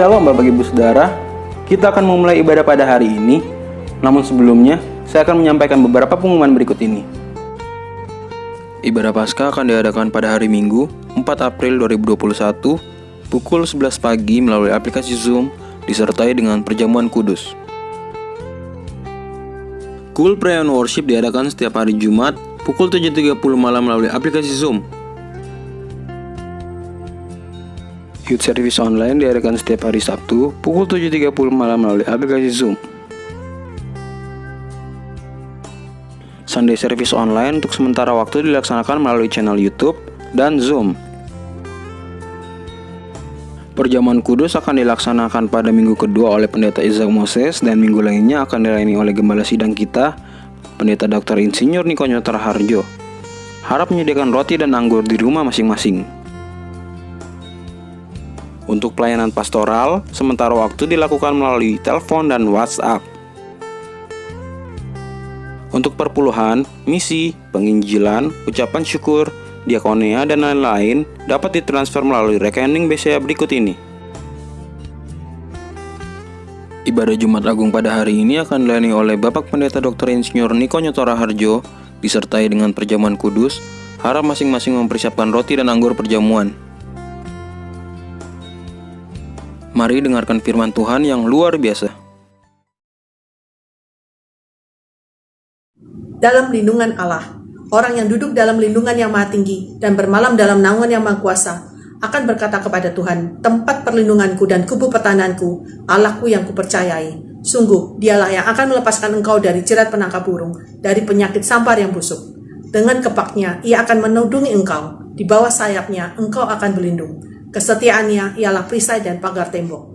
Shalom Bapak Ibu Saudara, kita akan memulai ibadah pada hari ini. Namun sebelumnya, saya akan menyampaikan beberapa pengumuman berikut ini. Ibadah Paskah akan diadakan pada hari Minggu, 4 April 2021, pukul 11 pagi melalui aplikasi Zoom, disertai dengan perjamuan kudus. Cool Prayer and Worship diadakan setiap hari Jumat, pukul 7.30 malam melalui aplikasi Zoom. Youth Service Online diadakan setiap hari Sabtu, pukul 7.30 malam melalui aplikasi Zoom. Sunday Service Online untuk sementara waktu dilaksanakan melalui channel YouTube dan Zoom. Perjamuan kudus akan dilaksanakan pada minggu kedua oleh Pendeta Isaac Moses dan minggu lainnya akan dilayani oleh Gembala Sidang kita, Pendeta Dr. Insinyur Niko Nyoto Raharjo. Harap menyediakan roti dan anggur di rumah masing-masing. Untuk pelayanan pastoral, sementara waktu dilakukan melalui telepon dan WhatsApp. Untuk perpuluhan, misi, penginjilan, ucapan syukur, diakonia, dan lain-lain dapat ditransfer melalui rekening BCA berikut ini. Ibadah Jumat Agung pada hari ini akan dilayani oleh Bapak Pendeta Dr. Insinyur Niko Nyoto Raharjo, disertai dengan perjamuan kudus. Harap masing-masing mempersiapkan roti dan anggur perjamuan. Mari dengarkan firman Tuhan yang luar biasa. Dalam lindungan Allah, orang yang duduk dalam lindungan yang maha tinggi dan bermalam dalam naungan yang maha kuasa akan berkata kepada Tuhan, tempat perlindunganku dan kubu pertahananku, Allahku yang kupercayai. Sungguh, dialah yang akan melepaskan engkau dari jerat penangkap burung, dari penyakit sampar yang busuk. Dengan kepaknya, ia akan menudungi engkau. Di bawah sayapnya, engkau akan berlindung. Kesetiaannya ialah perisai dan pagar tembok.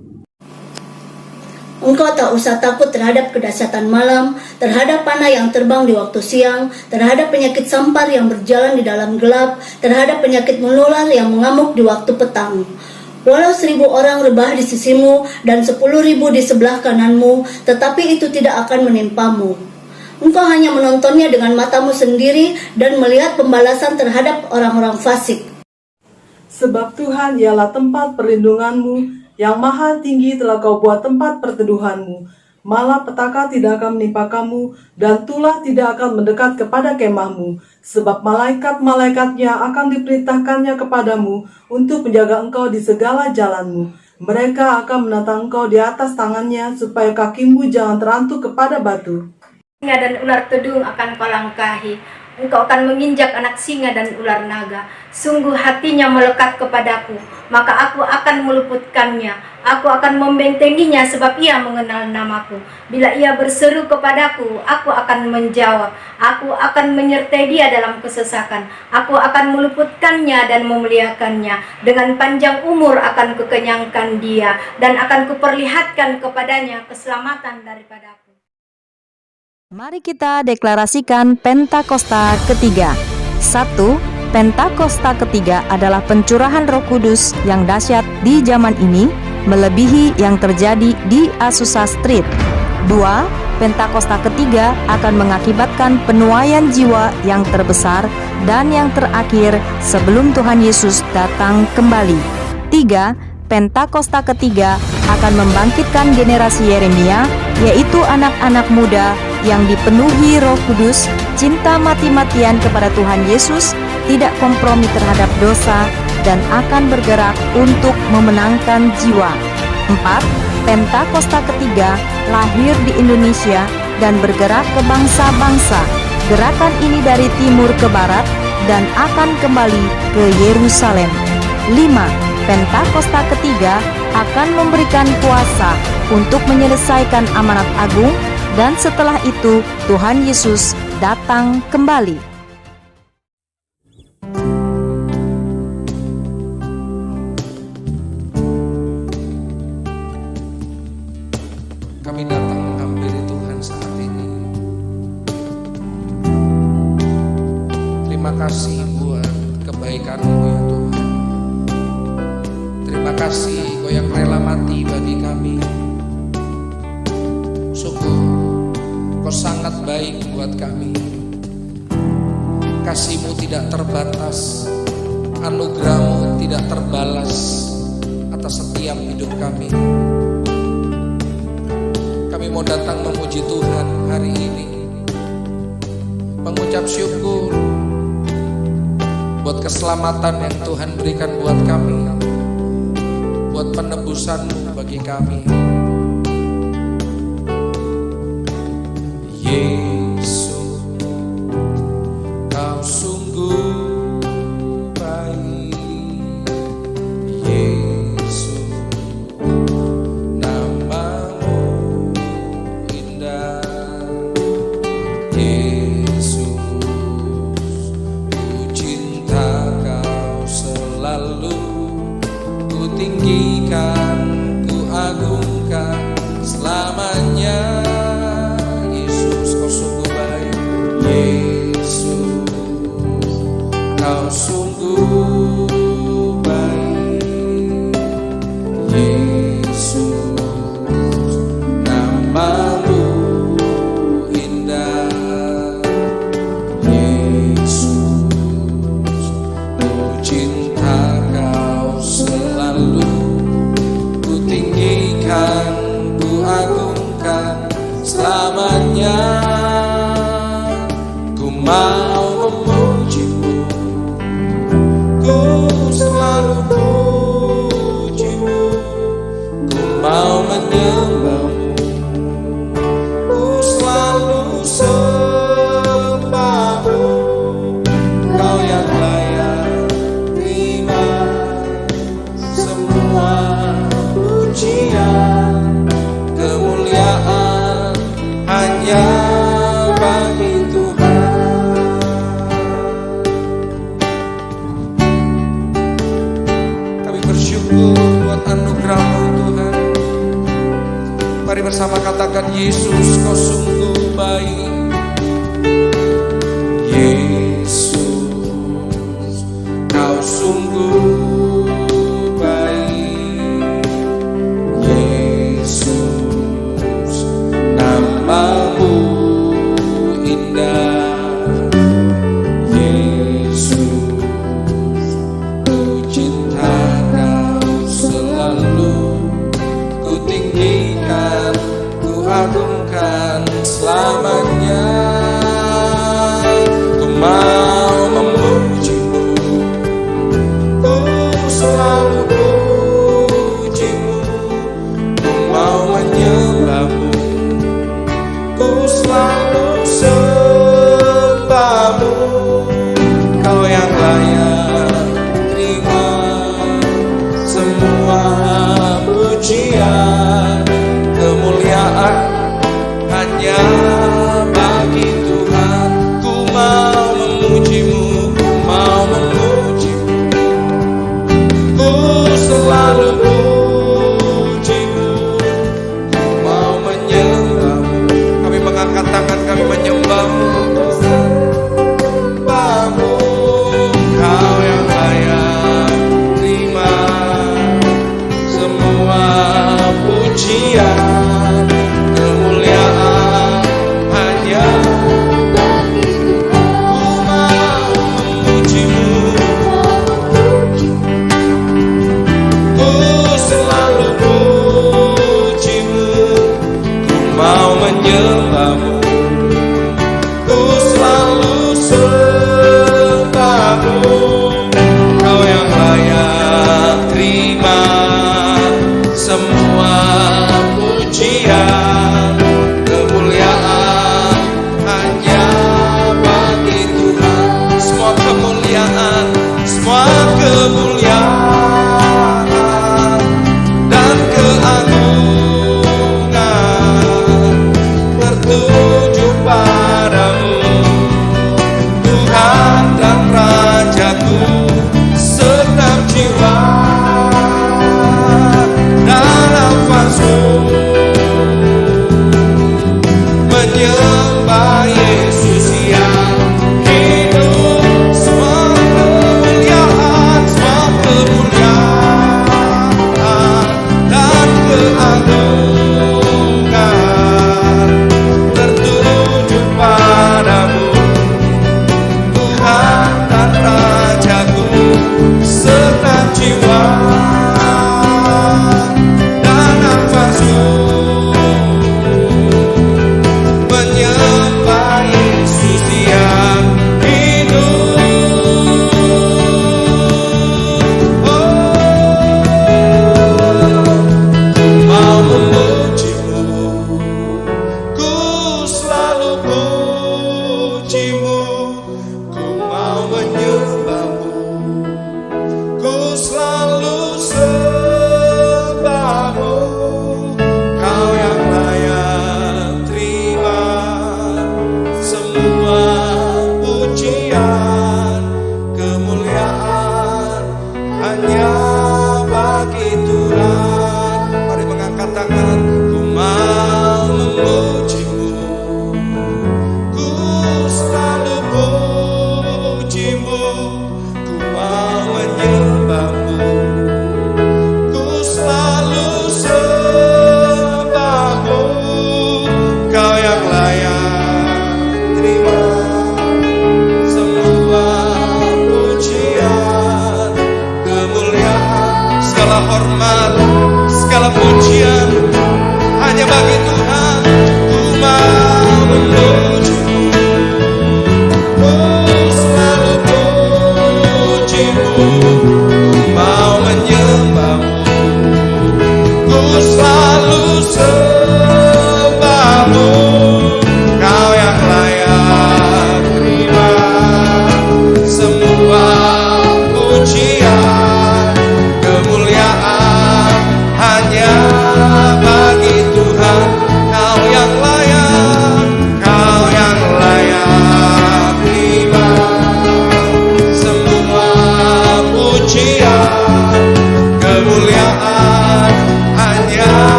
Engkau tak usah takut terhadap kedahsyatan malam, terhadap panah yang terbang di waktu siang, terhadap penyakit sampar yang berjalan di dalam gelap, terhadap penyakit menular yang mengamuk di waktu petang. Walau 1.000 orang rebah di sisimu dan 10.000 di sebelah kananmu, tetapi itu tidak akan menimpamu. Engkau hanya menontonnya dengan matamu sendiri dan melihat pembalasan terhadap orang-orang fasik. Sebab Tuhan ialah tempat perlindunganmu, yang maha tinggi telah kau buat tempat perteduhanmu. Malah petaka tidak akan menimpa kamu, dan tulah tidak akan mendekat kepada kemahmu. Sebab malaikat-malaikatnya akan diperintahkannya kepadamu untuk menjaga engkau di segala jalanmu. Mereka akan menatang engkau di atas tangannya, supaya kakimu jangan terantuk kepada batu. Singa dan ular tedung akan kau langkahi. Engkau akan menginjak anak singa dan ular naga. Sungguh hatinya melekat kepadaku, maka aku akan meluputkannya. Aku akan membentenginya sebab ia mengenal namaku. Bila ia berseru kepadaku, aku akan menjawab. Aku akan menyertai dia dalam kesesakan. Aku akan meluputkannya dan memuliakannya. Dengan panjang umur akan kukenyangkan dia, dan akan kuperlihatkan kepadanya keselamatan daripadaku. Mari kita deklarasikan Pentakosta ketiga. 1. Pentakosta ketiga adalah pencurahan Roh Kudus yang dahsyat di zaman ini, melebihi yang terjadi di Azusa Street. 2. Pentakosta ketiga akan mengakibatkan penuaian jiwa yang terbesar dan yang terakhir sebelum Tuhan Yesus datang kembali. 3. Pentakosta ketiga akan membangkitkan generasi Yeremia, yaitu anak-anak muda yang dipenuhi Roh Kudus, cinta mati-matian kepada Tuhan Yesus, tidak kompromi terhadap dosa, dan akan bergerak untuk memenangkan jiwa. 4. Pentakosta ketiga lahir di Indonesia dan bergerak ke bangsa-bangsa. Gerakan ini dari timur ke barat dan akan kembali ke Yerusalem. 5. Pentakosta ketiga akan memberikan kuasa untuk menyelesaikan amanat agung, dan setelah itu Tuhan Yesus datang kembali. Kami datang menghampiri Tuhan saat ini. Terima kasih buat kebaikan-Mu ya Tuhan. Terima kasih Kau yang rela mati bagi kami. Sungguh Kau sangat baik buat kami. Kasih-Mu tidak terbatas, anugerah-Mu tidak terbalas atas setiap hidup kami. Kami mau datang memuji Tuhan hari ini, mengucap syukur buat keselamatan yang Tuhan berikan buat kami, buat penebusan bagi kami. Yesus, Kau sungguh baik. Yesus, nama-Mu indah. Yesus, ku cinta Kau selalu, ku tinggikan, ku agungkan selamanya. Yesus, Kau sungguh baik. Yesus, Kau sungguh baik. Yesus, nama-Mu indah. Yesus, ku cinta Kau selalu, ku tinggikan, ku agungkan selamanya. Ku mau memuji-Mu, ku selalu puji-Mu. Ku mau menyembah-Mu, ku selalu sembah-Mu. Kau yang layak terima semua pujian, kemuliaan hanya bagi Tuhan. Kami bersyukur buat anugerah-Mu Tuhan. Mari bersama katakan, Yesus, Kau sungguh baik. Yesus, Kau sungguh baik. Yesus, nama-Mu indah. Yesus, ku cinta Kau selalu, ku tinggikan, ku agungkan selamanya. Ku mau memuji-Mu, ku selalu puji-Mu. Ku mau menyembah-Mu, ku selalu sembah-Mu. Kau yang layak terima semua pujian, kemuliaan hanya bagi Tuhan. Ku mau memuji-Mu, ku mau memuji-Mu, ku selalu puji-Mu. Ku mau menyembah-Mu, kami mengangkat tangan, kami menyembah-Mu, sembah-Mu. Kau yang layak terima semua pujian, kemuliaan hanya bagi Tuhan. Ku mau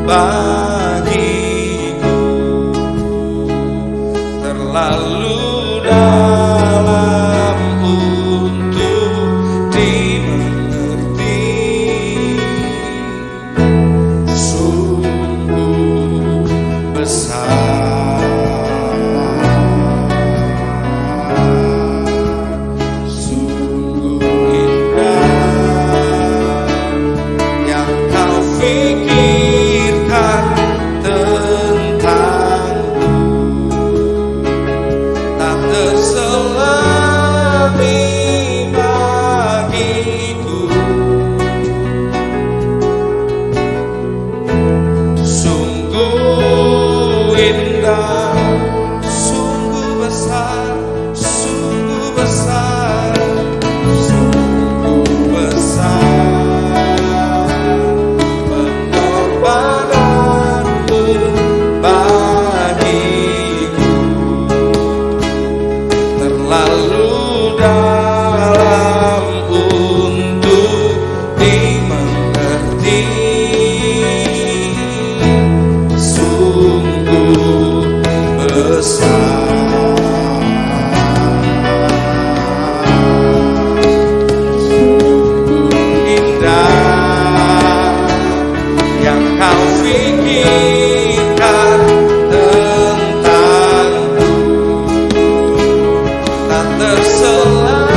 bagiku, terlalu dalam untuk dimengerti. Sungguh besar, sungguh indah yang kau pikirkan tentangku, tak terselami bagiku. Sungguh indah, sungguh besar, sungguh besar, sungguh besar pengorbananmu bagiku, terlalu dalam untuk dimengerti. Sungguh besar, sungguh indah yang kau pikirkan tentangku, tak terselami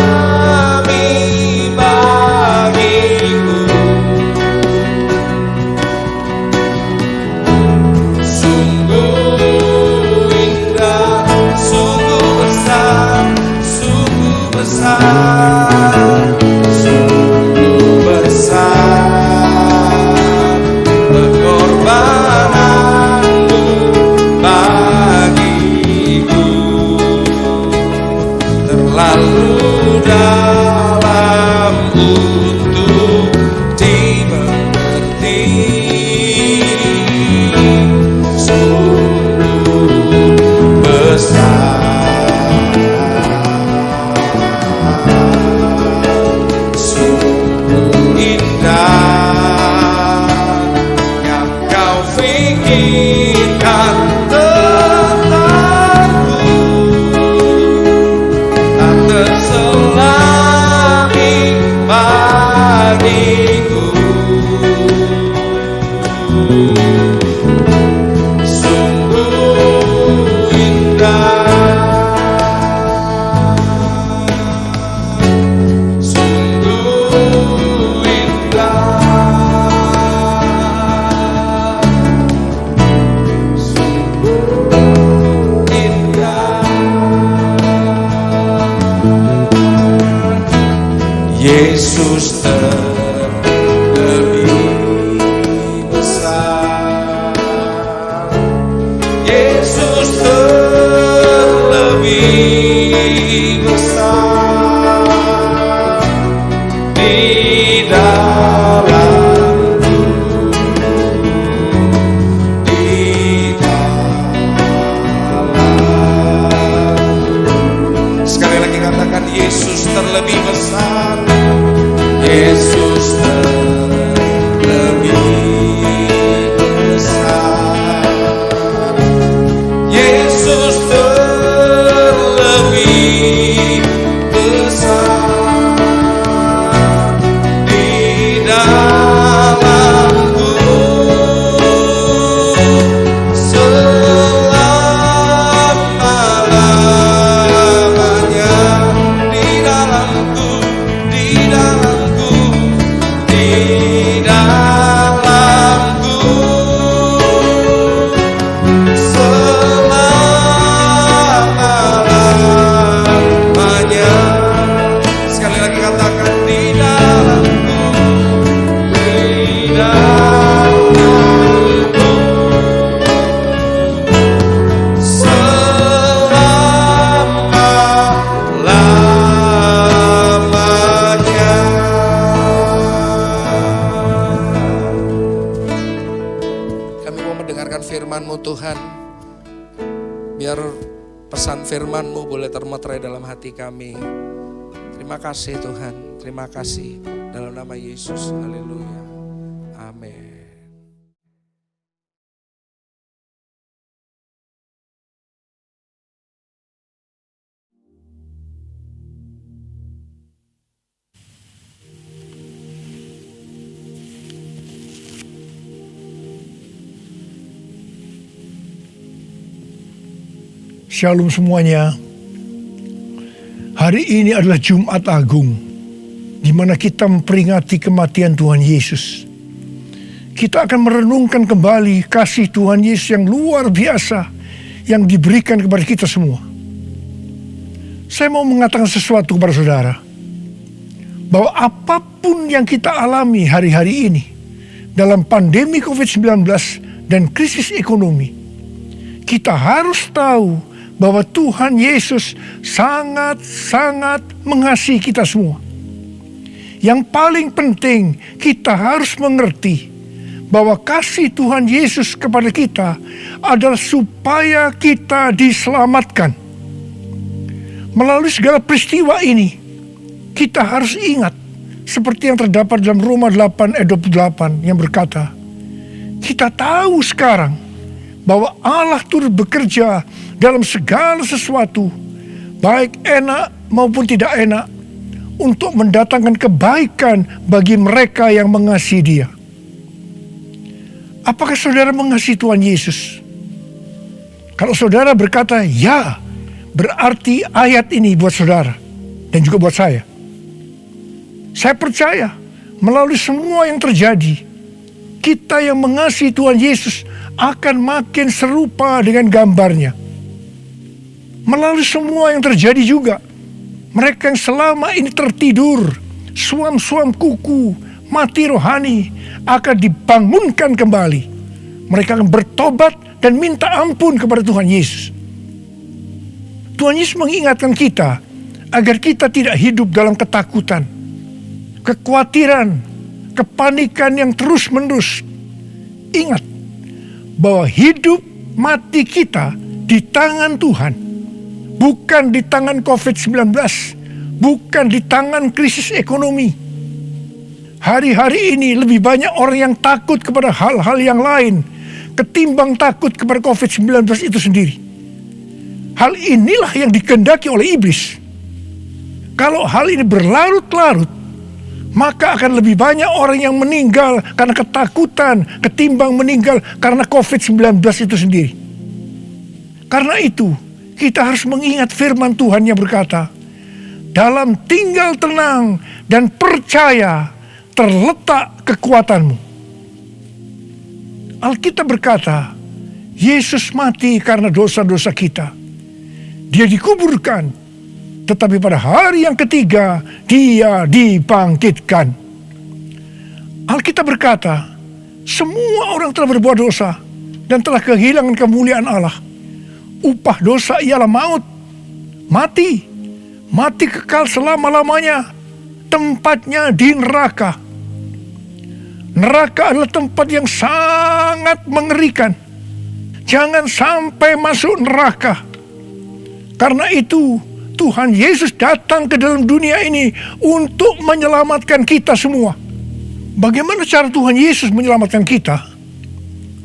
bagiku. Sungguh indah, sungguh besar, sungguh besar, sungguh besar pengorbananmu bagiku, terlalu dalam untuk dimengerti. Sungguh besar, sungguh indah yang kau pikirkan tentangku, tak terselami bagiku. Sungguh indah, sungguh indah, sungguh indah. Yesus terlebih besar, Yesus terlebih besar di dalamku, di dalamku. Sekali lagi katakan, Yesus terlebih besar, Yesus terlebih besar, Yesus terlebih besar di dalamku, selama-lamanya di dalamku, di dalamku, di dalamku, selama-lamanya. Sekali lagi katakan, di dalamku, di dalamku, selama-lamanya. Kami mau mendengarkan firman-Mu Tuhan. Biar pesan firman-Mu boleh termeterai dalam hati kami. Terima kasih Tuhan, terima kasih dalam nama Yesus. Haleluya. Amin. Shalom semuanya. Hari ini adalah Jumat Agung, di mana kita memperingati kematian Tuhan Yesus. Kita akan merenungkan kembali kasih Tuhan Yesus yang luar biasa yang diberikan kepada kita semua. Saya mau mengatakan sesuatu kepada saudara, bahwa apapun yang kita alami hari-hari ini dalam pandemi COVID-19 dan krisis ekonomi, kita harus tahu bahwa Tuhan Yesus sangat-sangat mengasihi kita semua. Yang paling penting, kita harus mengerti bahwa kasih Tuhan Yesus kepada kita adalah supaya kita diselamatkan. Melalui segala peristiwa ini, kita harus ingat seperti yang terdapat dalam Roma 8 ayat 28 yang berkata, kita tahu sekarang bahwa Allah turut bekerja dalam segala sesuatu, baik enak maupun tidak enak, untuk mendatangkan kebaikan bagi mereka yang mengasihi Dia. Apakah saudara mengasihi Tuhan Yesus? Kalau saudara berkata ya, berarti ayat ini buat saudara dan juga buat saya. Saya percaya melalui semua yang terjadi, kita yang mengasihi Tuhan Yesus akan makin serupa dengan gambarnya. Melalui semua yang terjadi juga, mereka yang selama ini tertidur, suam-suam kuku, mati rohani, akan dibangunkan kembali. Mereka akan bertobat dan minta ampun kepada Tuhan Yesus. Tuhan Yesus mengingatkan kita agar kita tidak hidup dalam ketakutan, kekhawatiran, kepanikan yang terus-menerus. Ingat bahwa hidup mati kita di tangan Tuhan, bukan di tangan COVID-19, bukan di tangan krisis ekonomi. Hari-hari ini lebih banyak orang yang takut kepada hal-hal yang lain ketimbang takut kepada COVID-19 itu sendiri. Hal inilah yang dikehendaki oleh iblis. Kalau hal ini berlarut-larut, maka akan lebih banyak orang yang meninggal karena ketakutan ketimbang meninggal karena COVID-19 itu sendiri. Karena itu, kita harus mengingat firman Tuhan yang berkata, dalam tinggal tenang dan percaya terletak kekuatanmu. Alkitab berkata, Yesus mati karena dosa-dosa kita. Dia dikuburkan, tetapi pada hari yang ketiga, Dia dibangkitkan. Alkitab berkata, semua orang telah berbuat dosa dan telah kehilangan kemuliaan Allah. Upah dosa ialah maut, mati kekal selama-lamanya, tempatnya di neraka. Neraka adalah tempat yang sangat mengerikan. Jangan sampai masuk neraka. Karena itu, Tuhan Yesus datang ke dalam dunia ini untuk menyelamatkan kita semua. Bagaimana cara Tuhan Yesus menyelamatkan kita?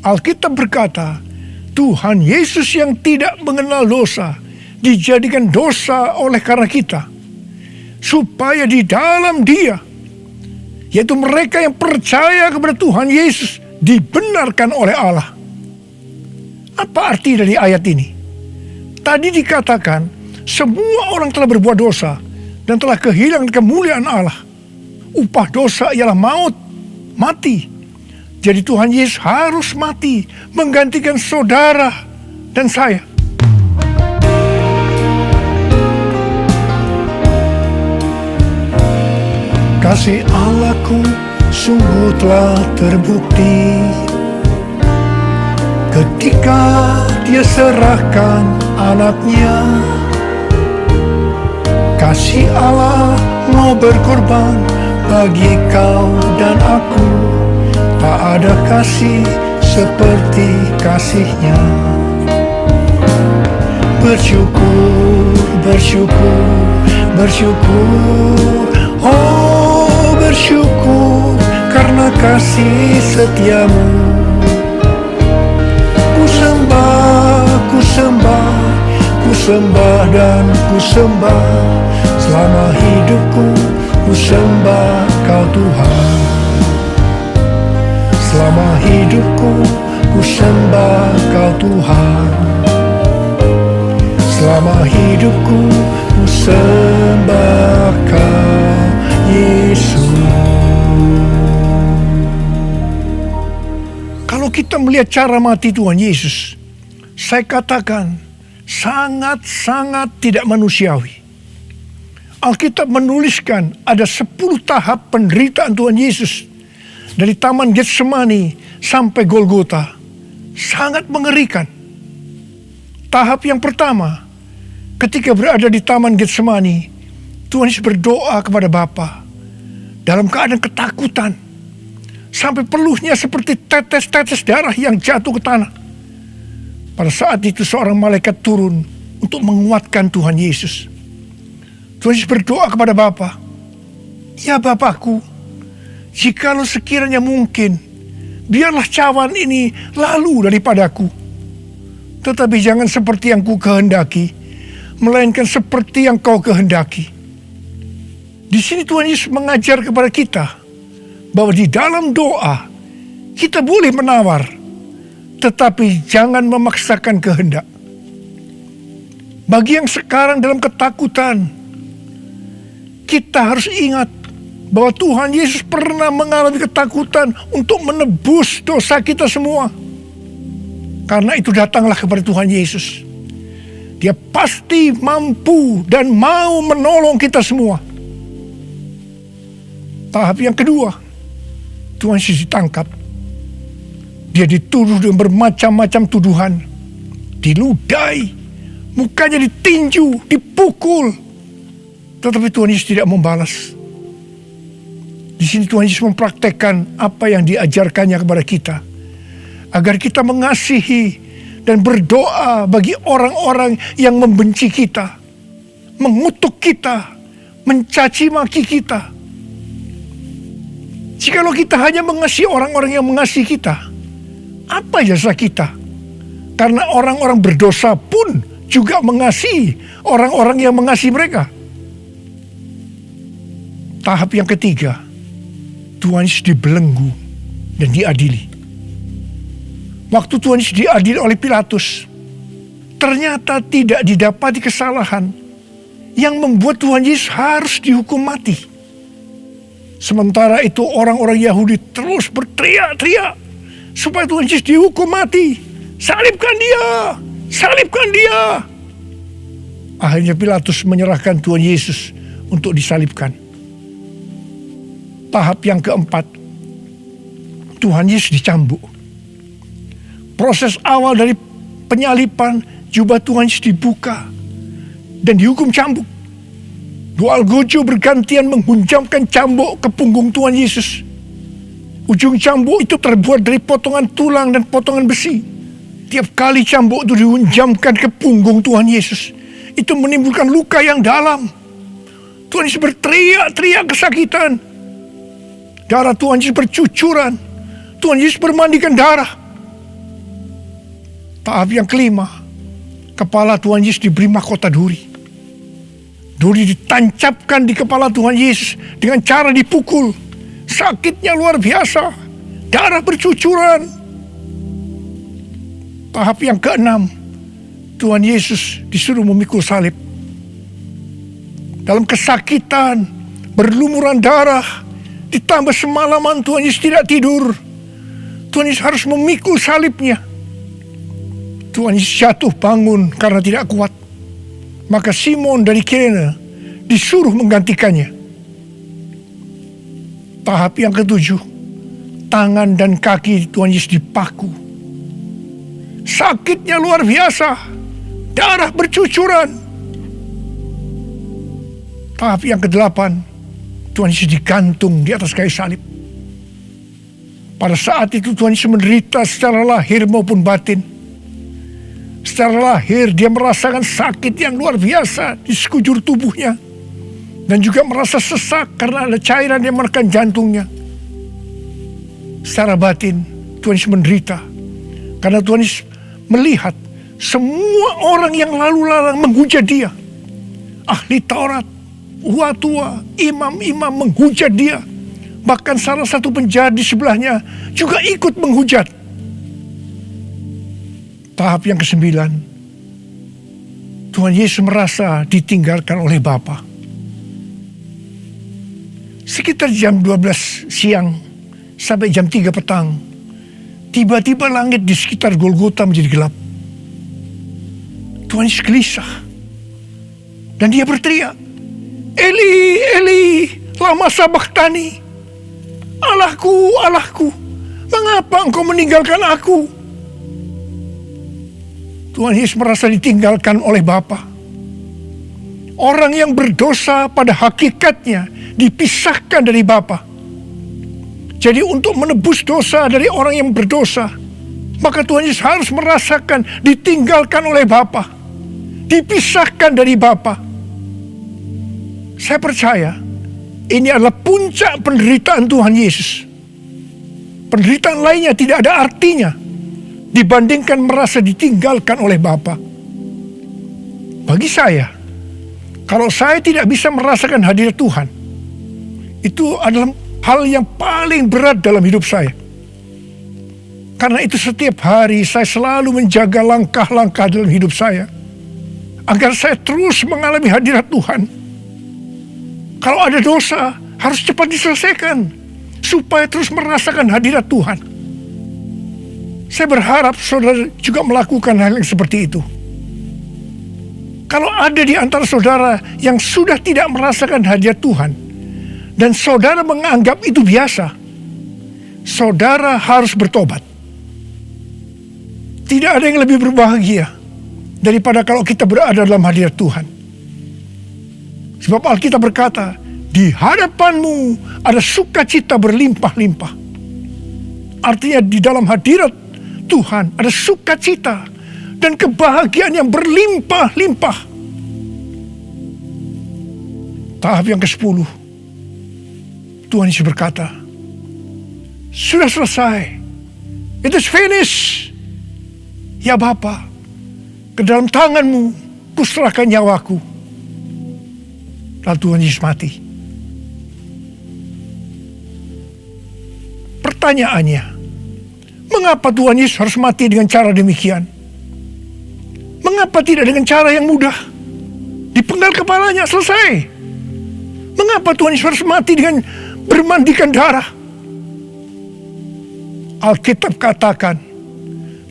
Alkitab berkata, Tuhan Yesus yang tidak mengenal dosa dijadikan dosa oleh karena kita, supaya di dalam Dia, yaitu mereka yang percaya kepada Tuhan Yesus, dibenarkan oleh Allah. Apa arti dari ayat ini? Tadi dikatakan, semua orang telah berbuat dosa dan telah kehilangan kemuliaan Allah. Upah dosa ialah maut, mati. Jadi Tuhan Yesus harus mati menggantikan saudara dan saya. Kasih Allahku sungguh telah terbukti ketika Dia serahkan anaknya. Kasih Allah mau berkorban bagi kau dan aku. Tak ada kasih seperti kasih-Nya. Bersyukur, bersyukur, bersyukur. Oh, bersyukur karena kasih setiamu. Ku sembah, ku sembah, ku sembah dan ku sembah. Selama hidupku ku sembah kau Tuhan. Selama hidupku ku sembah kau Tuhan. selama hidupku ku sembah Kau Yesus. Kalau kita melihat cara mati Tuhan Yesus, saya katakan sangat-sangat tidak manusiawi. Alkitab menuliskan ada 10 tahap penderitaan Tuhan Yesus. Dari Taman Getsemani sampai Golgota. Sangat mengerikan. Tahap yang pertama, ketika berada di Taman Getsemani, Tuhan Yesus berdoa kepada Bapa dalam keadaan ketakutan. Sampai peluhnya seperti tetes-tetes darah yang jatuh ke tanah. Pada saat itu seorang malaikat turun untuk menguatkan Tuhan Yesus. Tuhan Yesus berdoa kepada Bapa, "Ya Bapakku, jikalau sekiranya mungkin, biarlah cawan ini lalu daripadaku. Tetapi jangan seperti yang ku kehendaki, melainkan seperti yang Kau kehendaki." Di sini Tuhan Yesus mengajar kepada kita bahwa di dalam doa kita boleh menawar, tetapi jangan memaksakan kehendak. Bagi yang sekarang dalam ketakutan, kita harus ingat bahwa Tuhan Yesus pernah mengalami ketakutan untuk menebus dosa kita semua. Karena itu datanglah kepada Tuhan Yesus. Dia pasti mampu dan mau menolong kita semua. Tahap yang kedua, Tuhan Yesus ditangkap. Dia dituduh dengan bermacam-macam tuduhan. Diludai, mukanya ditinju, dipukul. Tetapi Tuhan Yesus tidak membalas. Di sini Tuhan Yesus mempraktekkan apa yang diajarkannya kepada kita. Agar kita mengasihi dan berdoa bagi orang-orang yang membenci kita. Mengutuk kita, mencaci maki kita. Jikalau kita hanya mengasihi orang-orang yang mengasihi kita, apa jasa kita? Karena orang-orang berdosa pun juga mengasihi orang-orang yang mengasihi mereka. Tahap yang ketiga, Tuhan Yesus dibelenggu dan diadili. Waktu Tuhan Yesus diadili oleh Pilatus, ternyata tidak didapati kesalahan yang membuat Tuhan Yesus harus dihukum mati. Sementara itu orang-orang Yahudi terus berteriak-teriak supaya Tuhan Yesus dihukum mati. Salibkan dia! Salibkan dia! Akhirnya Pilatus menyerahkan Tuhan Yesus untuk disalibkan. Tahap yang keempat, Tuhan Yesus dicambuk. Proses awal dari penyaliban, jubah Tuhan Yesus dibuka dan dihukum cambuk. Dua algojo bergantian menghunjamkan cambuk ke punggung Tuhan Yesus. Ujung cambuk itu terbuat dari potongan tulang dan potongan besi. Tiap kali cambuk itu dihunjamkan ke punggung Tuhan Yesus, itu menimbulkan luka yang dalam. Tuhan Yesus berteriak-teriak kesakitan. Darah Tuhan Yesus bercucuran. Tuhan Yesus bermandikan darah. Tahap yang kelima, kepala Tuhan Yesus diberi mahkota duri. Duri ditancapkan di kepala Tuhan Yesus dengan cara dipukul. Sakitnya luar biasa. Darah bercucuran. Tahap yang keenam, Tuhan Yesus disuruh memikul salib. Dalam kesakitan, berlumuran darah, ditambah semalaman Tuhan Yesus tidak tidur. Tuhan Yesus harus memikul salibnya. Tuhan Yesus jatuh bangun karena tidak kuat. Maka Simon dari Kirene disuruh menggantikannya. Tahap yang ketujuh, tangan dan kaki Tuhan Yesus dipaku. Sakitnya luar biasa. Darah bercucuran. Tahap yang kedelapan, Tuhan Yesus digantung di atas kayu salib. Pada saat itu Tuhan Yesus menderita secara lahir maupun batin. Secara lahir dia merasakan sakit yang luar biasa di sekujur tubuhnya. Dan juga merasa sesak karena ada cairan yang menekan jantungnya. Secara batin Tuhan Yesus menderita. Karena Tuhan Yesus melihat semua orang yang lalu lalang menghujat dia. Ahli Taurat, tua-tua, imam-imam menghujat dia. Bahkan salah satu penjahat di sebelahnya juga ikut menghujat. Tahap yang ke-9, Tuhan Yesus merasa ditinggalkan oleh Bapa. Sekitar jam 12 siang sampai jam 3 petang, tiba-tiba langit di sekitar Golgota menjadi gelap. Tuhan Yesus gelisah. Dan dia berteriak, Eli, Eli, lama sabachthani. Allahku, Allahku, mengapa engkau meninggalkan aku? Tuhan Yesus merasa ditinggalkan oleh Bapa. Orang yang berdosa pada hakikatnya dipisahkan dari Bapa. Jadi untuk menebus dosa dari orang yang berdosa, maka Tuhan Yesus harus merasakan ditinggalkan oleh Bapa, dipisahkan dari Bapa. Saya percaya ini adalah puncak penderitaan Tuhan Yesus. Penderitaan lainnya tidak ada artinya dibandingkan merasa ditinggalkan oleh Bapa. Bagi saya, kalau saya tidak bisa merasakan hadirat Tuhan, itu adalah hal yang paling berat dalam hidup saya. Karena itu setiap hari saya selalu menjaga langkah-langkah dalam hidup saya, agar saya terus mengalami hadirat Tuhan. Kalau ada dosa, harus cepat diselesaikan, supaya terus merasakan hadirat Tuhan. Saya berharap saudara juga melakukan hal yang seperti itu. Kalau ada di antara saudara yang sudah tidak merasakan hadirat Tuhan, dan saudara menganggap itu biasa, saudara harus bertobat. Tidak ada yang lebih berbahagia daripada kalau kita berada dalam hadirat Tuhan. Sebab Alkitab berkata, di hadapanmu ada sukacita berlimpah-limpah. Artinya di dalam hadirat Tuhan ada sukacita dan kebahagiaan yang berlimpah-limpah. Tahap yang ke-10, Tuhan Yesus berkata, sudah selesai. It is finished. Ya Bapa, ke dalam tanganmu kuserahkan nyawaku. Lalu Tuhan Yesus mati. Pertanyaannya, mengapa Tuhan Yesus harus mati dengan cara demikian? Mengapa tidak dengan cara yang mudah? Dipenggal kepalanya, selesai. Mengapa Tuhan Yesus harus mati dengan bermandikan darah? Alkitab katakan,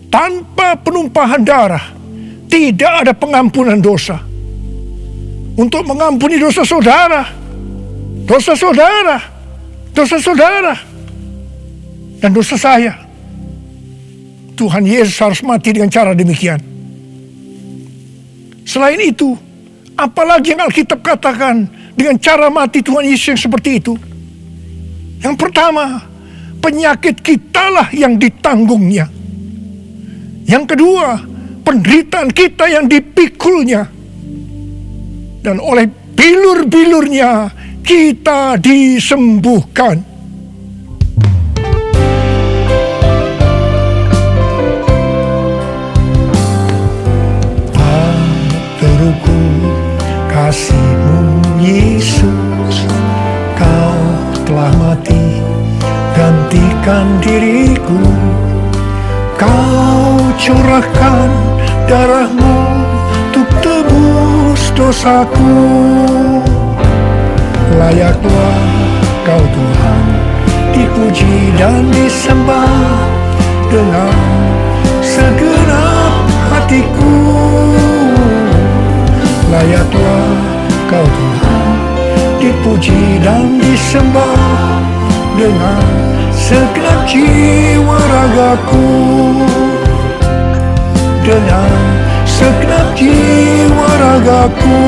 tanpa penumpahan darah tidak ada pengampunan dosa. Untuk mengampuni dosa saudara, dosa saudara, dosa saudara, dan dosa saya, Tuhan Yesus harus mati dengan cara demikian. Selain itu, apalagi yang Alkitab katakan dengan cara mati Tuhan Yesus yang seperti itu? Yang pertama, penyakit kitalah yang ditanggungnya. Yang kedua, penderitaan kita yang dipikulnya. Dan oleh bilur-bilurnya kita disembuhkan. Terukur kasih-Mu Yesus, Kau telah mati gantikan diriku. Kau curahkan darah-Mu untuk tebus dosaku. Layaklah Kau Tuhan dipuji dan disembah dengan segenap hatiku. Layaklah Kau Tuhan dipuji dan disembah dengan segenap jiwa ragaku. Dengan segenap jiwa ragaku.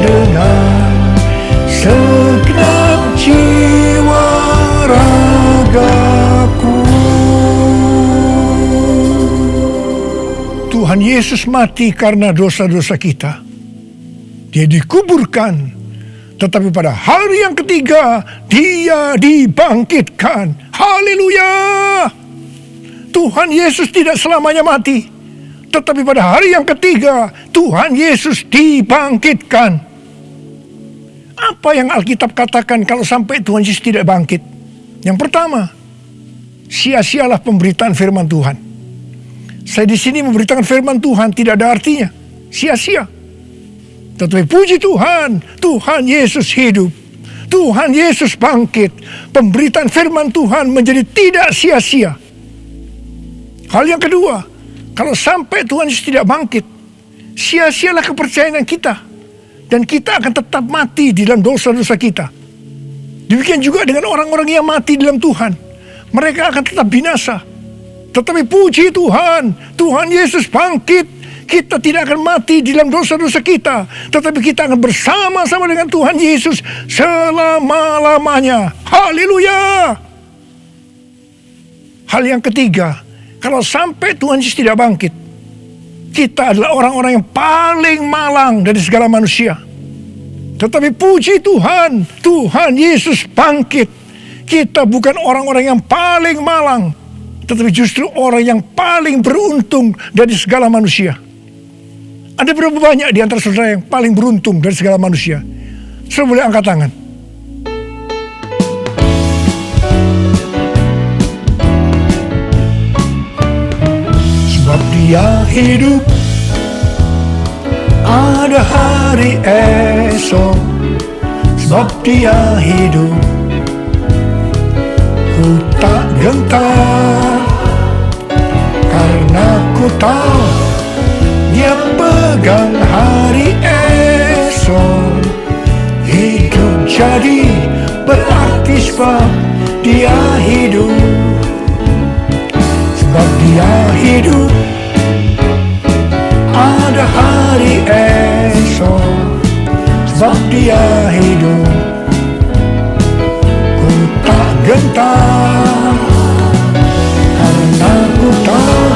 Dengan segenap jiwa ragaku. Tuhan Yesus mati karena dosa-dosa kita. Dia dikuburkan, tetapi pada hari yang ketiga Dia dibangkitkan. Haleluya! Tuhan Yesus tidak selamanya mati, tetapi pada hari yang ketiga Tuhan Yesus dibangkitkan. Apa yang Alkitab katakan kalau sampai Tuhan Yesus tidak bangkit? Yang pertama, sia-sialah pemberitaan firman Tuhan. Saya di sini memberitakan firman Tuhan tidak ada artinya, sia-sia. Tetapi puji Tuhan, Tuhan Yesus hidup. Tuhan Yesus bangkit. Pemberitaan firman Tuhan menjadi tidak sia-sia. Hal yang kedua, kalau sampai Tuhan Yesus tidak bangkit, sia-sialah kepercayaan kita. Dan kita akan tetap mati di dalam dosa-dosa kita. Demikian juga dengan orang-orang yang mati dalam Tuhan. Mereka akan tetap binasa. Tetapi puji Tuhan, Tuhan Yesus bangkit. Kita tidak akan mati di dalam dosa-dosa kita, tetapi kita akan bersama-sama dengan Tuhan Yesus selama-lamanya. Haleluya! Hal yang ketiga, kalau sampai Tuhan Yesus tidak bangkit, kita adalah orang-orang yang paling malang dari segala manusia. Tetapi puji Tuhan, Tuhan Yesus bangkit. Kita bukan orang-orang yang paling malang, tetapi justru orang yang paling beruntung dari segala manusia. Ada berapa banyak di antara saudara yang paling beruntung dari segala manusia? Saudara boleh angkat tangan. Sebab Dia hidup, ada hari esok. Sebab Dia hidup, ku tak gentar, karena ku tahu Dia pegang hari esok. Hidup jadi berarti sebab Dia hidup. Sebab Dia hidup, ada hari esok. Sebab Dia hidup, ku tak gentar, karena ku tahu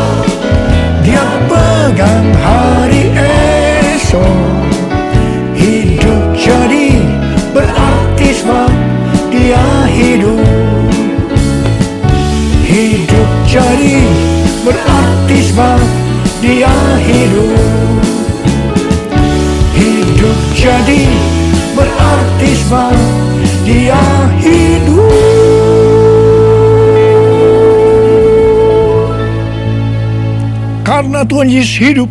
Dia pegang hari esok. Hidup jadi berarti sebab Dia hidup. Hidup jadi berarti sebab Dia hidup. Hidup jadi berarti sebab Dia hidup. Karena Tuhan Yesus hidup,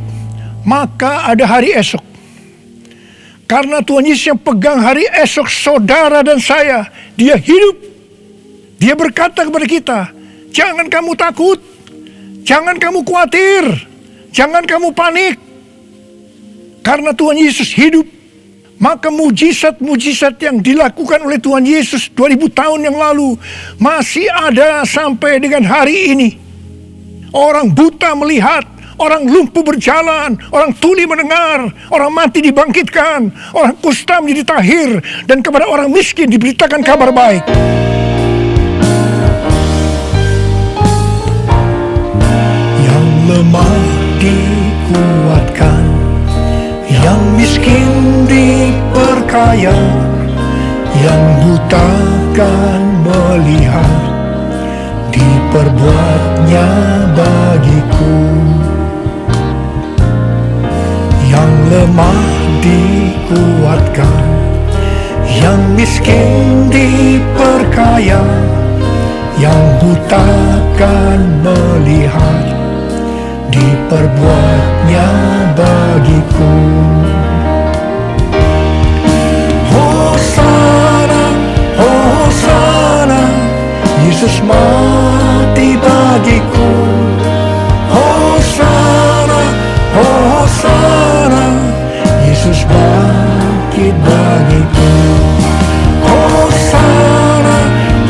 maka ada hari esok. Karena Tuhan Yesus yang pegang hari esok saudara dan saya, Dia hidup. Dia berkata kepada kita, jangan kamu takut, jangan kamu khawatir, jangan kamu panik. Karena Tuhan Yesus hidup, maka mujizat-mujizat yang dilakukan oleh Tuhan Yesus 2000 tahun yang lalu masih ada sampai dengan hari ini. Orang buta melihat, orang lumpuh berjalan, orang tuli mendengar, orang mati dibangkitkan, orang kusta menjadi tahir, dan kepada orang miskin diberitakan kabar baik. Yang lemah dikuatkan, yang miskin diperkaya, yang buta kan melihat, diperbuatnya bagiku. Yang lemah dikuatkan, yang miskin diperkaya, yang buta kan melihat, diperbuatnya bagiku. Hosana, Hosana, Yesus mati bagiku. Hosana, Hosana, Yesus bangkit bagiku. Hosana,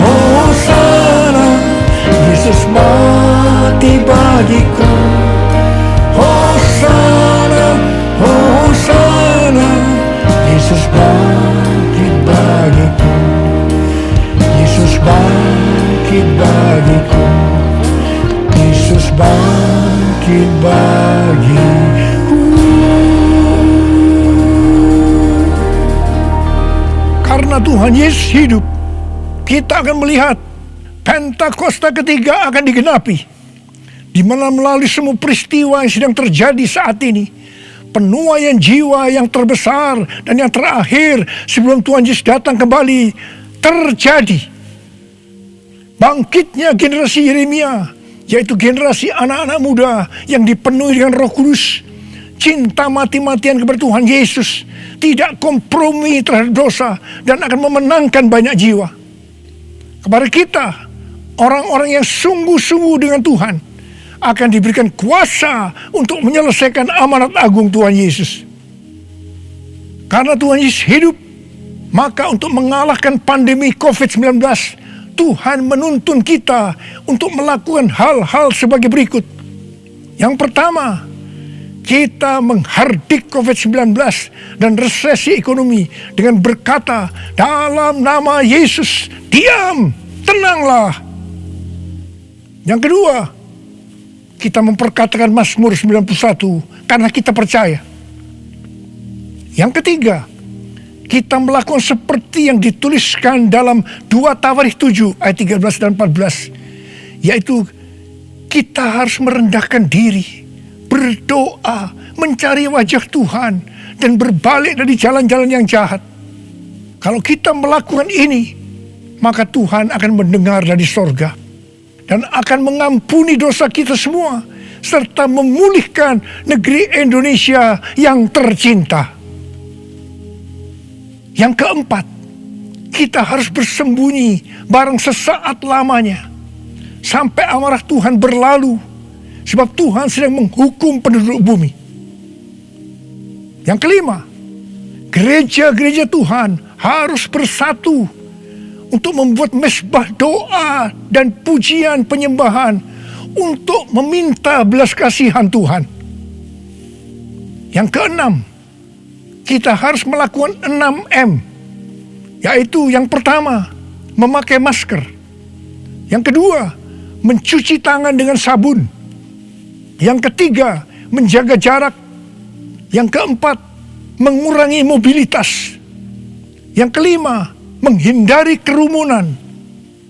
Hosana, Yesus mati bagiku. Hosana, Hosana, Yesus bangkit bagiku. Yesus bangkit bagiku. Yesus bangkit bagiku. Karena Tuhan Yesus hidup, kita akan melihat Pentakosta ketiga akan digenapi, di mana melalui semua peristiwa yang sedang terjadi saat ini, penuaian jiwa yang terbesar dan yang terakhir sebelum Tuhan Yesus datang kembali terjadi. Bangkitnya generasi Yeremia, yaitu generasi anak-anak muda yang dipenuhi dengan Roh Kudus, cinta mati-matian kepada Tuhan Yesus, tidak kompromi terhadap dosa, dan akan memenangkan banyak jiwa. Kepada kita, orang-orang yang sungguh-sungguh dengan Tuhan, akan diberikan kuasa untuk menyelesaikan amanat agung Tuhan Yesus. Karena Tuhan Yesus hidup, maka untuk mengalahkan pandemi COVID-19, Tuhan menuntun kita untuk melakukan hal-hal sebagai berikut. Yang pertama, kita menghardik COVID-19 dan resesi ekonomi dengan berkata, dalam nama Yesus, diam, tenanglah. Yang kedua, kita memperkatakan Mazmur 91 karena kita percaya. Yang ketiga, kita melakukan seperti yang dituliskan dalam 2 Tawarikh 7 ayat 13 dan 14, yaitu kita harus merendahkan diri, berdoa, mencari wajah Tuhan, dan berbalik dari jalan-jalan yang jahat. Kalau kita melakukan ini, maka Tuhan akan mendengar dari sorga dan akan mengampuni dosa kita semua, serta memulihkan negeri Indonesia yang tercinta. Yang keempat, kita harus bersembunyi barang sesaat lamanya sampai amarah Tuhan berlalu, sebab Tuhan sedang menghukum penduduk bumi. Yang kelima, gereja-gereja Tuhan harus bersatu untuk membuat mezbah doa dan pujian penyembahan untuk meminta belas kasihan Tuhan. Yang keenam, kita harus melakukan 6M, yaitu yang pertama, memakai masker. Yang kedua, mencuci tangan dengan sabun. Yang ketiga, menjaga jarak. Yang keempat, mengurangi mobilitas. Yang kelima, menghindari kerumunan.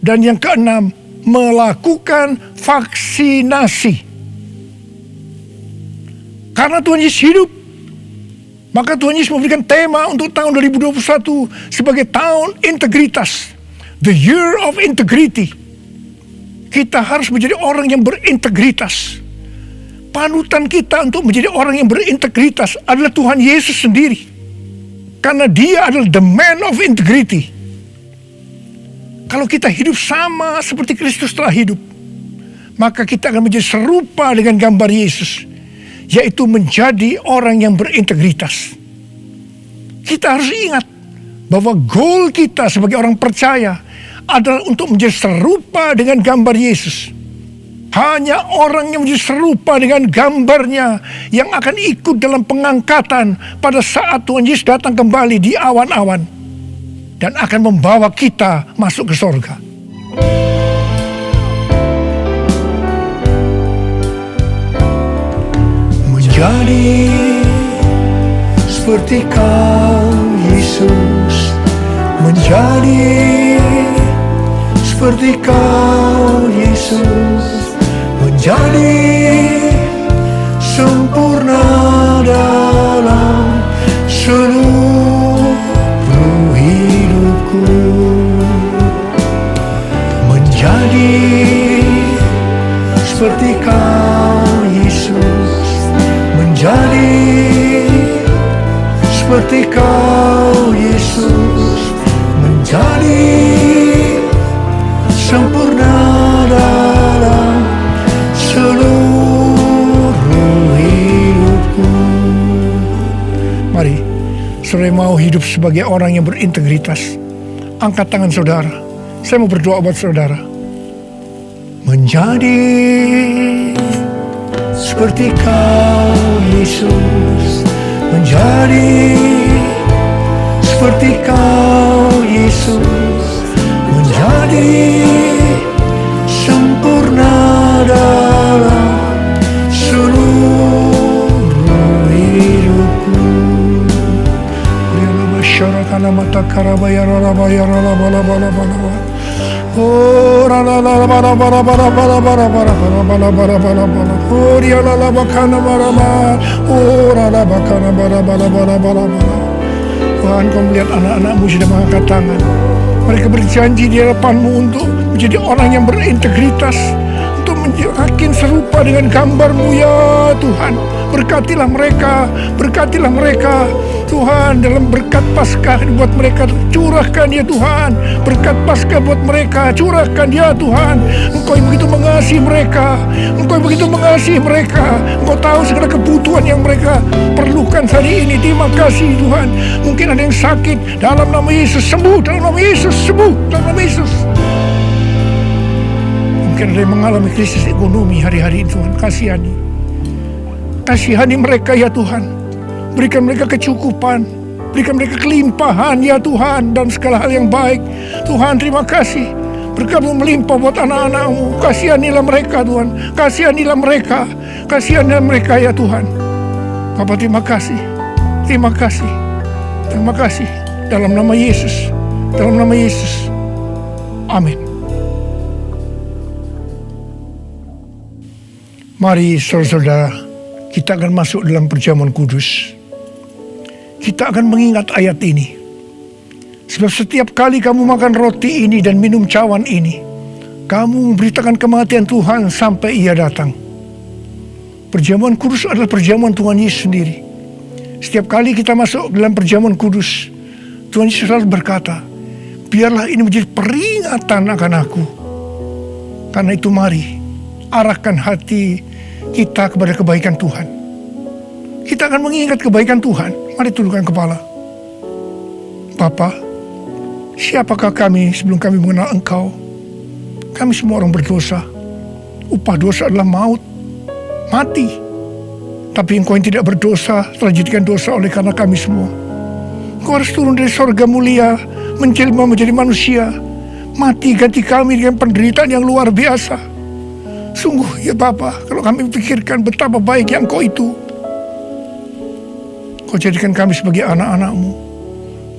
Dan yang keenam, melakukan vaksinasi. Karena Tuhan Yesus hidup, maka Tuhan Yesus memberikan tema untuk tahun 2021 sebagai tahun integritas. The Year of Integrity. Kita harus menjadi orang yang berintegritas. Panutan kita untuk menjadi orang yang berintegritas adalah Tuhan Yesus sendiri. Karena Dia adalah the man of integrity. Kalau kita hidup sama seperti Kristus telah hidup, maka kita akan menjadi serupa dengan gambar Yesus, yaitu menjadi orang yang berintegritas. Kita harus ingat bahwa goal kita sebagai orang percaya adalah untuk menjadi serupa dengan gambar Yesus. Hanya orang yang menjadi serupa dengan gambarnya yang akan ikut dalam pengangkatan pada saat Tuhan Yesus datang kembali di awan-awan dan akan membawa kita masuk ke sorga. Menjadi seperti Kau Yesus, menjadi seperti Kau Yesus, menjadi sempurna dalam seluruh hidupku, menjadi seperti Kau Yesus, menjadi seperti Kau Yesus, menjadi sempurna dalam seluruh hidupku. Mari, saudara mau hidup sebagai orang yang berintegritas, angkat tangan saudara. Saya mau berdoa buat saudara. Menjadi seperti Kau Yesus, menjadi seperti Kau Yesus, menjadi sempurna dalam seluruh hidupku. Syarakan mata karabaya ralabaya ralabalabalabalaba. Oh ralabalabalabalabalabalabalabalabalabalabala. Oh rialalabakana marama. Oh ralabakana balabalabalabalabalabala. Tuhan, Kau melihat anak-anak-Mu sudah mengangkat tangan. Mereka berjanji di hadapan-Mu untuk menjadi orang yang berintegritas, untuk makin serupa dengan gambar-Mu ya Tuhan. Berkatilah mereka Tuhan, dalam berkat Paskah buat mereka curahkan ya Tuhan. Berkat Paskah buat mereka curahkan ya Tuhan. Engkau yang begitu mengasihi mereka, Engkau tahu segala kebutuhan yang mereka perlukan hari ini. Terima kasih Tuhan. Mungkin ada yang sakit, dalam nama Yesus sembuh, dalam nama Yesus sembuh, dalam nama Yesus. Mungkin ada yang mengalami krisis ekonomi hari-hari ini Tuhan. Kasihani mereka ya Tuhan. Berikan mereka kecukupan, berikan mereka kelimpahan ya Tuhan, dan segala hal yang baik. Tuhan, terima kasih. Berkat-Mu melimpah buat anak-anak-Mu. Kasihanilah mereka Tuhan. Kasihanilah mereka ya Tuhan. Bapa, terima kasih. Dalam nama Yesus. Amin. Mari saudara-saudara, kita akan masuk dalam perjamuan kudus. Kita akan mengingat ayat ini. Sebab setiap kali kamu makan roti ini dan minum cawan ini, kamu memberitakan kematian Tuhan sampai Ia datang. Perjamuan kudus adalah perjamuan Tuhan Yesus sendiri. Setiap kali kita masuk dalam perjamuan kudus, Tuhan Yesus selalu berkata, biarlah ini menjadi peringatan akan aku. Karena itu mari arahkan hati kita kepada kebaikan Tuhan. Kita akan mengingat kebaikan Tuhan. Mari tundukkan kepala. Bapa, siapakah kami sebelum kami mengenal Engkau? Kami semua orang berdosa. Upah dosa adalah maut, mati. Tapi Engkau yang tidak berdosa telah dijadikan dosa oleh karena kami semua. Engkau harus turun dari sorga mulia, menjelma menjadi manusia, mati ganti kami dengan penderitaan yang luar biasa. Sungguh ya Bapa, kalau kami pikirkan betapa baiknya Engkau itu. Engkau jadikan kami sebagai anak-anak-Mu.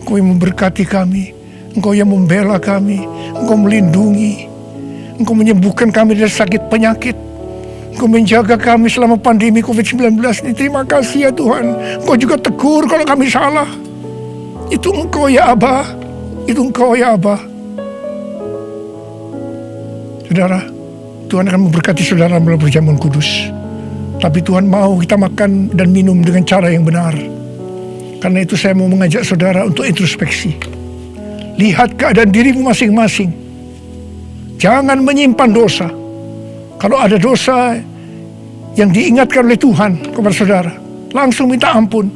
Engkau yang memberkati kami, Engkau yang membela kami, Engkau melindungi, Engkau menyembuhkan kami dari sakit penyakit, Engkau menjaga kami selama pandemi COVID-19 ini. Terima kasih ya Tuhan. Engkau juga tegur kalau kami salah. Itu Engkau ya Abah, Saudara, Tuhan akan memberkati saudara melalui perjamuan kudus. Tapi Tuhan mau kita makan dan minum dengan cara yang benar. Karena itu saya mau mengajak saudara untuk introspeksi. Lihat keadaan dirimu masing-masing. Jangan menyimpan dosa. Kalau ada dosa yang diingatkan oleh Tuhan kepada saudara, langsung minta ampun.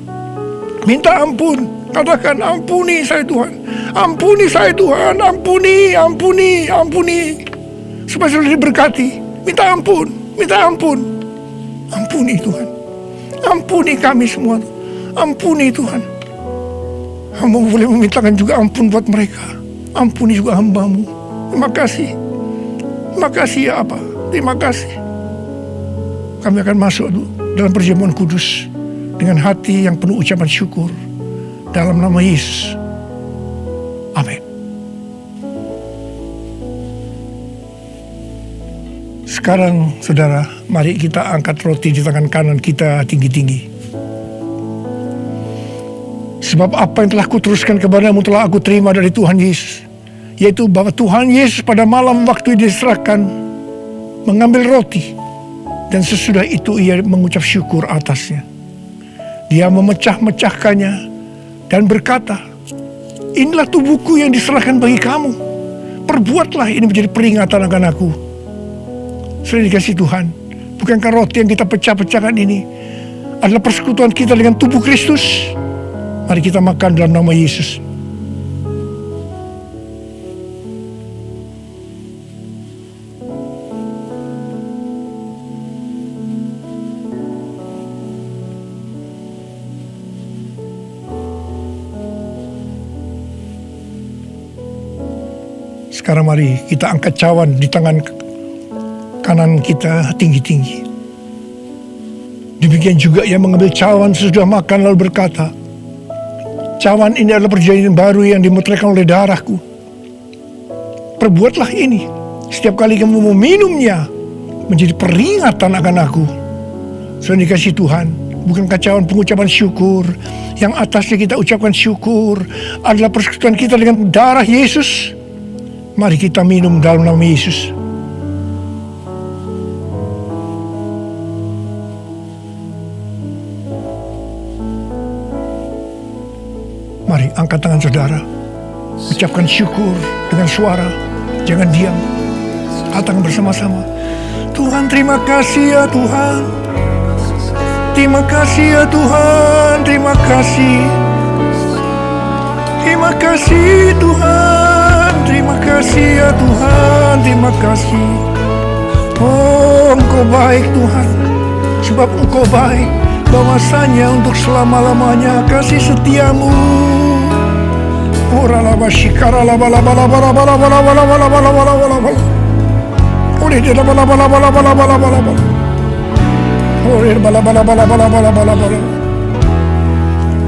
Minta ampun. Katakan, ampuni saya Tuhan. Ampuni saya Tuhan. Ampuni. Supaya saudara diberkati. Minta ampun. Ampuni Tuhan. Ampuni kami semua. Ampuni Tuhan. Hamba boleh memintakan juga ampun buat mereka. Ampuni juga hamba-Mu. Terima kasih ya Abah. Terima kasih. Kami akan masuk dalam perjamuan kudus dengan hati yang penuh ucapan syukur. Dalam nama Yesus. Amin. Sekarang saudara, mari kita angkat roti di tangan kanan kita tinggi-tinggi. Sebab apa yang telah kuteruskan kepadamu telah aku terima dari Tuhan Yesus, yaitu bahwa Tuhan Yesus pada malam waktu diserahkan mengambil roti, dan sesudah itu ia mengucap syukur atasnya. Dia memecah-mecahkannya dan berkata, inilah tubuhku yang diserahkan bagi kamu. Perbuatlah ini menjadi peringatan akan aku. Sudah dikasih Tuhan, bukankah roti yang kita pecah-pecahkan ini adalah persekutuan kita dengan tubuh Kristus? Mari kita makan dalam nama Yesus. Sekarang mari kita angkat cawan di tangan kanan kita tinggi-tinggi. Demikian juga ia mengambil cawan sesudah makan lalu berkata, cawan ini adalah perjanjian baru yang dimeteraikan oleh darahku. Perbuatlah ini setiap kali kamu meminumnya menjadi peringatan akan aku. Sudah dikasih Tuhan, bukankah cawan pengucapan syukur yang atasnya kita ucapkan syukur adalah persekutuan kita dengan darah Yesus? Mari kita minum dalam nama Yesus. Mari angkat tangan saudara. Ucapkan syukur dengan suara. Jangan diam. Angkat tangan bersama-sama. Tuhan, terima kasih ya Tuhan. Terima kasih ya Tuhan. Terima kasih. Terima kasih Tuhan. Terima kasih ya Tuhan. Terima kasih. Oh, Engkau baik Tuhan. Sebab Engkau baik. Bahwasanya untuk selama-lamanya kasih setiamu. Ora laba shikara laba laba laba laba laba laba laba laba laba laba laba. Ore de laba laba laba laba laba laba laba. Ore laba laba laba laba laba laba laba.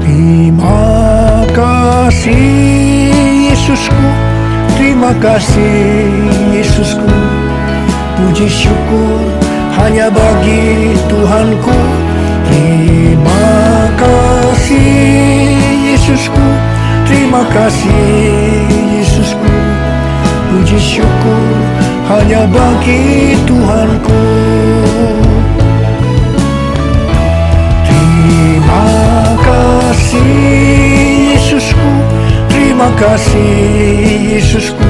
Terima kasih Yesusku. Terima kasih Yesusku. Puji syukur hanya bagi Tuhanku. Terima kasih Yesusku. Terima kasih Yesusku. Puji syukur hanya bagi Tuhanku. Terima kasih Yesusku. Terima kasih Yesusku.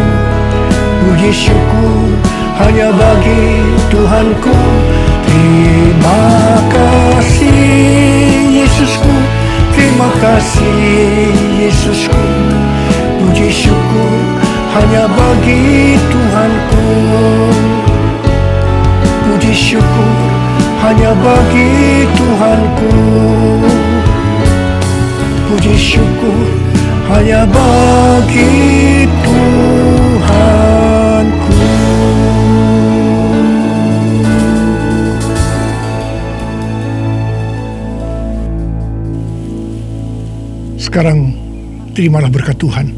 Puji syukur hanya bagi Tuhanku. Terima kasih Yesusku. Terima kasih Yesusku. Puji syukur hanya bagi Tuhanku. Puji syukur hanya bagi Tuhanku. Puji syukur hanya bagi Tuhanku. Sekarang terimalah berkat Tuhan.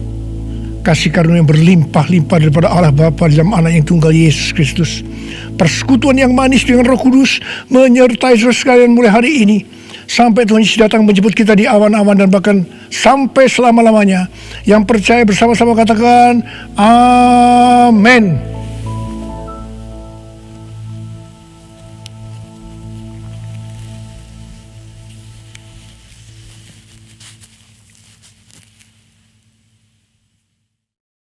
Kasih karunia yang berlimpah-limpah daripada Allah Bapa dalam Anak yang tunggal Yesus Kristus. Persekutuan yang manis dengan Roh Kudus menyertai saudara sekalian mulai hari ini. Sampai Tuhan Yesus datang menjemput kita di awan-awan dan bahkan sampai selama-lamanya. Yang percaya bersama-sama katakan amin.